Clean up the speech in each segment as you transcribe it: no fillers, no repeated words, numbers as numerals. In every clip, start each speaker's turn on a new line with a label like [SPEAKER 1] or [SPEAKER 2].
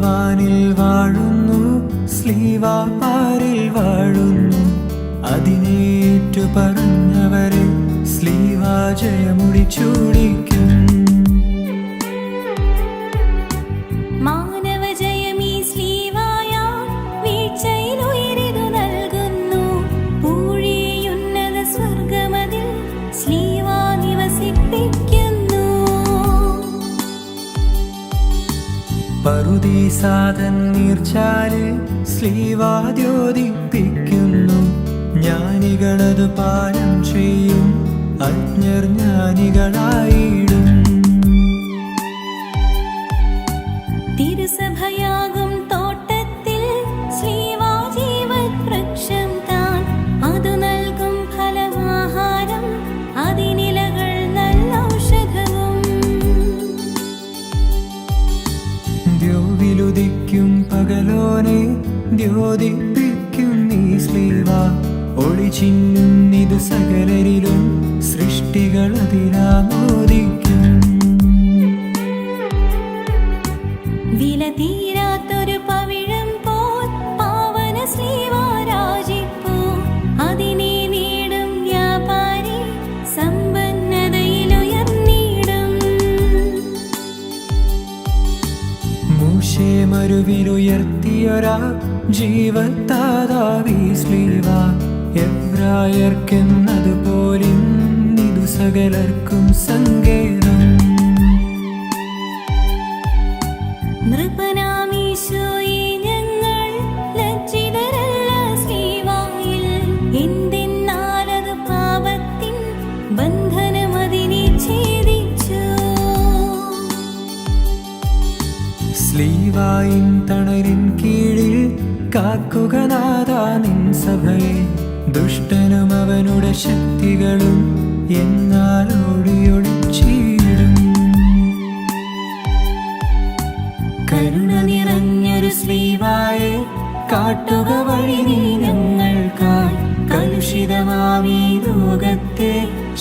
[SPEAKER 1] വാനിൽ വാഴുന്നു, സ്ലീവ പാരിൽ വാഴുന്നു. അതിനേറ്റു പറഞ്ഞവരെ സ്ലീവ ജയമുടി ചൂടിക്കും. പറുദീസാതൻ നീർച്ചാലിൽ സ്ലീവ ദ്യോതിപ്പിക്കുന്നു. ജ്ഞാനികളത് പാലം ചെയ്യും, അജ്ഞർ ജ്ഞാനികളായിടും.
[SPEAKER 2] തിരുസഭയാകും തോട്ടത്തിൽ സ്ലീവ ജീവവൃക്ഷം താൻ. അതു നൽകും ഫലമാഹാരം, അതിനിലകൾ നല്ല ഔഷധവും.
[SPEAKER 1] ദ്യോവിലുദിക്കും പകലോനെ ദ്യോതിപ്പിക്കും നീ സ്ലീവ. ഒളിച്ചിന്നുന്നിതു സകലരിലും സൃഷ്ടികൾ അതിലാമോദിക്കും.
[SPEAKER 2] വില തീരാത്തൊരു പവിഴം പോൽ പാവന സ്ലീവ രാജിപ്പൂ. അതിനെ നേടും വ്യാപാരി സമ്പന്നതയിലുയർന്നിടും.
[SPEAKER 1] മൂശേ മരുവിലുയർത്തിയൊരാ ജീവത്താതാവീ സ്ലീവ. എബ്രായർക്കെന്നതുപോലിന്നിതു സകലർക്കും സങ്കേതം.
[SPEAKER 2] നൃപനാമീശോയെ ഞങ്ങൾ ലജ്ജിതരല്ല സ്ലീവായിൽ. എന്തെന്നാലത് പാപത്തിൻ ബന്ധനമതിനെ ഛേദിച്ചു.
[SPEAKER 1] സ്ലീവായിൻ തണലിൻ കീഴിൽ കാക്കുക നാഥാ നിൻ സഭയെ. ദുഷ്ടനും അവനുടെ ശക്തികളും എന്നാൽ ഓടിയൊളിച്ചിടും. കരുണ നിറഞ്ഞൊരു സ്ലീവായെ കാട്ടുക വഴി നീ ഞങ്ങൾക്കായി. കലുഷിതമാമീ ലോകത്തെ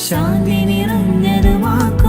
[SPEAKER 1] ശാന്തി നിറഞ്ഞതുമാക്കുക.